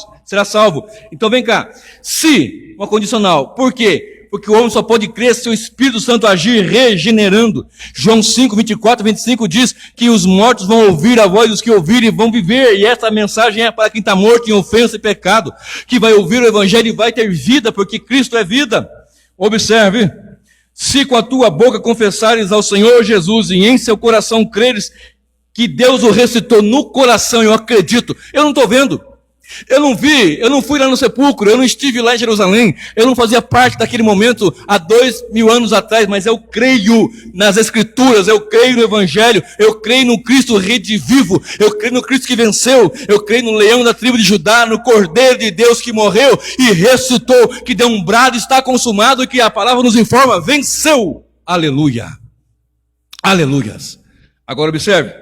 A: Então vem cá. Se, uma condicional. Por quê? Porque o homem só pode crer se o Espírito Santo agir regenerando. João 5, 24, 25 diz que os mortos vão ouvir a voz dos que ouvirem e vão viver. E essa mensagem é para quem está morto em ofensa e pecado, que vai ouvir o Evangelho e vai ter vida, porque Cristo é vida. Observe. Se com a tua boca confessares ao Senhor Jesus e em seu coração creres que Deus o ressuscitou no coração, eu acredito. Eu não estou vendo. Eu não vi, eu não fui lá no sepulcro, eu não estive lá em Jerusalém, eu não fazia parte daquele momento há 2000 anos atrás, mas eu creio nas Escrituras, eu creio no Evangelho, eu creio no Cristo redivivo, eu creio no Cristo que venceu, eu creio no leão da tribo de Judá, no Cordeiro de Deus que morreu e ressuscitou, que deu um brado, está consumado, e que a palavra nos informa, venceu. Aleluia. Aleluias. Agora observe.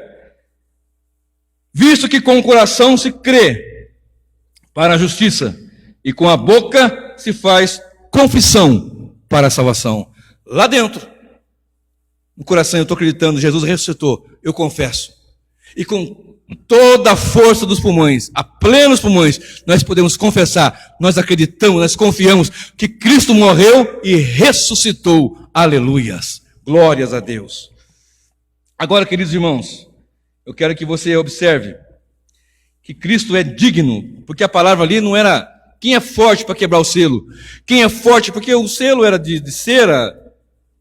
A: Visto que com o coração se crê para a justiça, e com a boca se faz confissão para a salvação. Lá dentro, no coração eu estou acreditando, Jesus ressuscitou, eu confesso. E com toda a força dos pulmões, a plenos pulmões, nós podemos confessar, nós acreditamos, nós confiamos que Cristo morreu e ressuscitou. Aleluias. Glórias a Deus. Agora, queridos irmãos, eu quero que você observe que Cristo é digno, porque a palavra ali não era quem é forte para quebrar o selo, quem é forte, porque o selo era de cera,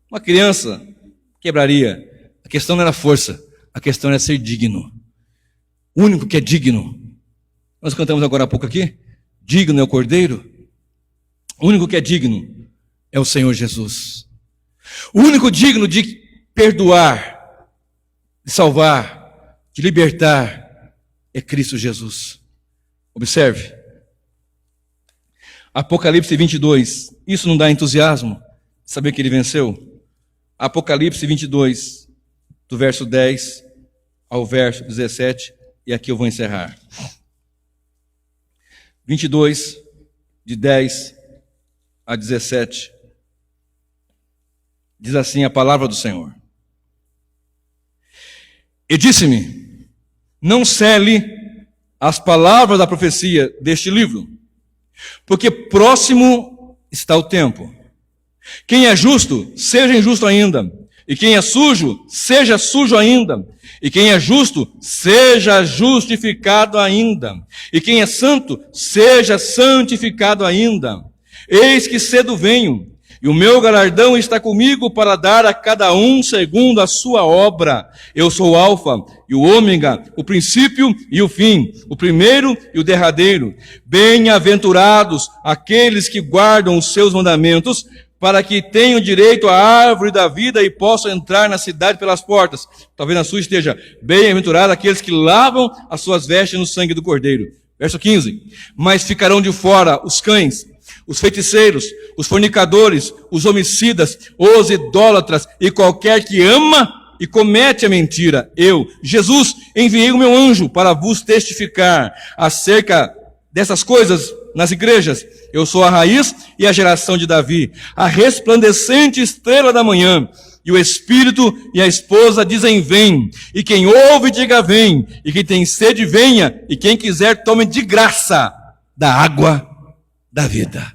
A: uma criança quebraria. A questão não era força, a questão era ser digno. O único que é digno, nós cantamos agora há pouco aqui, digno é o Cordeiro, o único que é digno é o Senhor Jesus. O único digno de perdoar, de salvar, de libertar, é Cristo Jesus. Observe. Apocalipse 22. Isso não dá entusiasmo? Saber que ele venceu? Apocalipse 22, do verso 10 ao verso 17. E aqui eu vou encerrar. 22, de 10 a 17. Diz assim a palavra do Senhor. E disse-me: não cele as palavras da profecia deste livro, porque próximo está o tempo. Quem é justo, seja injusto ainda. E quem é sujo, seja sujo ainda. E quem é justo, seja justificado ainda. E quem é santo, seja santificado ainda. Eis que cedo venho, e o meu galardão está comigo para dar a cada um segundo a sua obra. Eu sou o Alfa e o Ômega, o princípio e o fim, o primeiro e o derradeiro. Bem-aventurados aqueles que guardam os seus mandamentos, para que tenham direito à árvore da vida e possam entrar na cidade pelas portas. Talvez na sua esteja: bem-aventurado aqueles que lavam as suas vestes no sangue do Cordeiro. Verso 15: mas ficarão de fora os cães, os feiticeiros, os fornicadores, os homicidas, os idólatras e qualquer que ama e comete a mentira. Eu, Jesus, enviei o meu anjo para vos testificar acerca dessas coisas nas igrejas. Eu sou a raiz e a geração de Davi, a resplandecente estrela da manhã. E o Espírito e a esposa dizem: vem. E quem ouve, diga: vem. E quem tem sede, venha. E quem quiser, tome de graça da água da vida.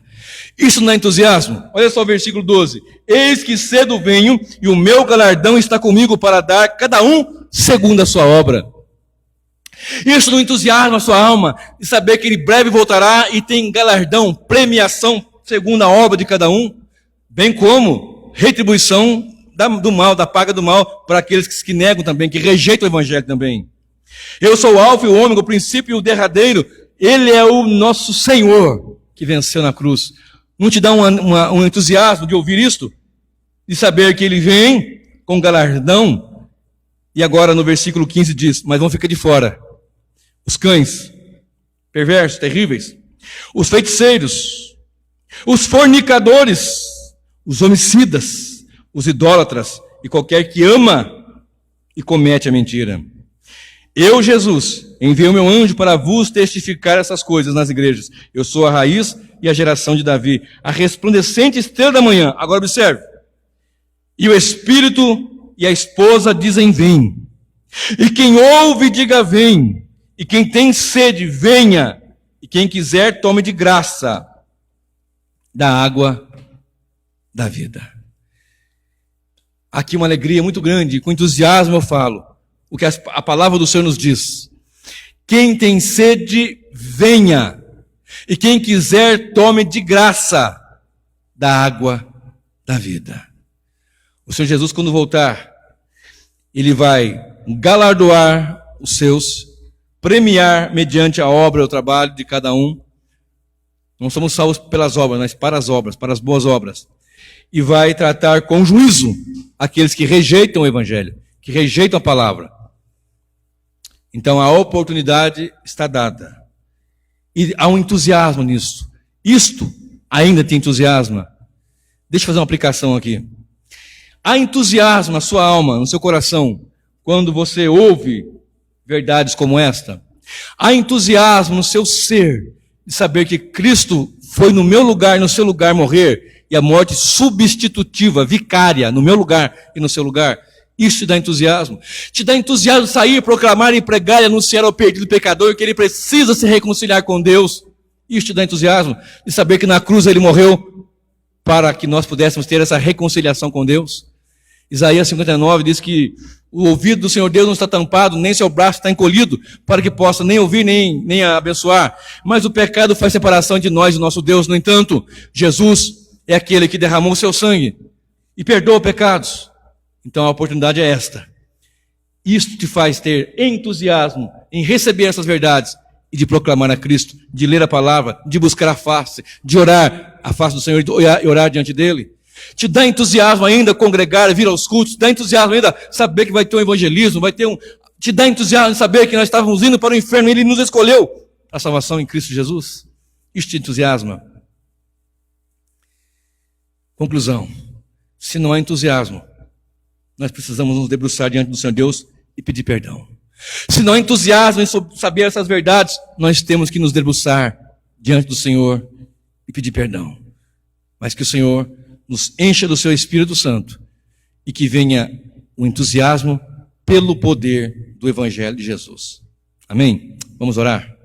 A: Isso não é entusiasmo? Olha só o versículo 12. Eis que cedo venho, e o meu galardão está comigo para dar cada um segundo a sua obra. Isso não entusiasma a sua alma, de saber que ele breve voltará e tem galardão, premiação segundo a obra de cada um, bem como retribuição do mal, da paga do mal, para aqueles que negam também, que rejeitam o evangelho também. Eu sou o alfa e o ômega, o princípio e o derradeiro. Ele é o nosso Senhor que venceu na cruz. Não te dá um entusiasmo de ouvir isto? De saber que ele vem com galardão? E agora no versículo 15 diz: mas vão ficar de fora os cães, perversos, terríveis, os feiticeiros, os fornicadores, os homicidas, os idólatras e qualquer que ama e comete a mentira. Eu, Jesus, enviei o meu anjo para vos testificar essas coisas nas igrejas. Eu sou a raiz e a geração de Davi, a resplandecente estrela da manhã. Agora observe. E o Espírito e a esposa dizem: vem. E quem ouve, diga: vem. E quem tem sede, venha. E quem quiser, tome de graça da água da vida. Aqui uma alegria muito grande, com entusiasmo eu falo o que a palavra do Senhor nos diz. Quem tem sede, venha. E quem quiser, tome de graça da água da vida. O Senhor Jesus, quando voltar, Ele vai galardoar os seus, premiar mediante a obra e o trabalho de cada um. Não somos salvos pelas obras, mas para as obras, para as boas obras. E vai tratar com juízo aqueles que rejeitam o evangelho, que rejeitam a palavra. Então a oportunidade está dada. E há um entusiasmo nisso. Isto ainda te entusiasma? Deixa eu fazer uma aplicação aqui. Há entusiasmo na sua alma, no seu coração, quando você ouve verdades como esta? Há entusiasmo no seu ser de saber que Cristo foi no meu lugar, no seu lugar morrer, e a morte substitutiva, vicária, no meu lugar e no seu lugar? Isso te dá entusiasmo? Te dá entusiasmo sair, proclamar e pregar e anunciar ao perdido pecador que ele precisa se reconciliar com Deus? Isso te dá entusiasmo de saber que na cruz ele morreu para que nós pudéssemos ter essa reconciliação com Deus? Isaías 59 diz que o ouvido do Senhor Deus não está tampado, nem seu braço está encolhido, para que possa nem ouvir, nem abençoar. Mas o pecado faz separação de nós e nosso Deus. No entanto, Jesus é aquele que derramou o seu sangue e perdoa pecados. Então a oportunidade é esta. Isto te faz ter entusiasmo em receber essas verdades e de proclamar a Cristo, de ler a palavra, de buscar a face, de orar a face do Senhor e orar diante dele. Te dá entusiasmo ainda congregar, vir aos cultos, te dá entusiasmo ainda saber que vai ter um evangelismo, te dá entusiasmo de saber que nós estávamos indo para o inferno e ele nos escolheu a salvação em Cristo Jesus. Isso te entusiasma? Conclusão: se não há entusiasmo, nós precisamos nos debruçar diante do Senhor Deus e pedir perdão. Se não há entusiasmo em saber essas verdades, nós temos que nos debruçar diante do Senhor e pedir perdão. Mas que o Senhor nos encha do seu Espírito Santo e que venha o entusiasmo pelo poder do Evangelho de Jesus. Amém? Vamos orar?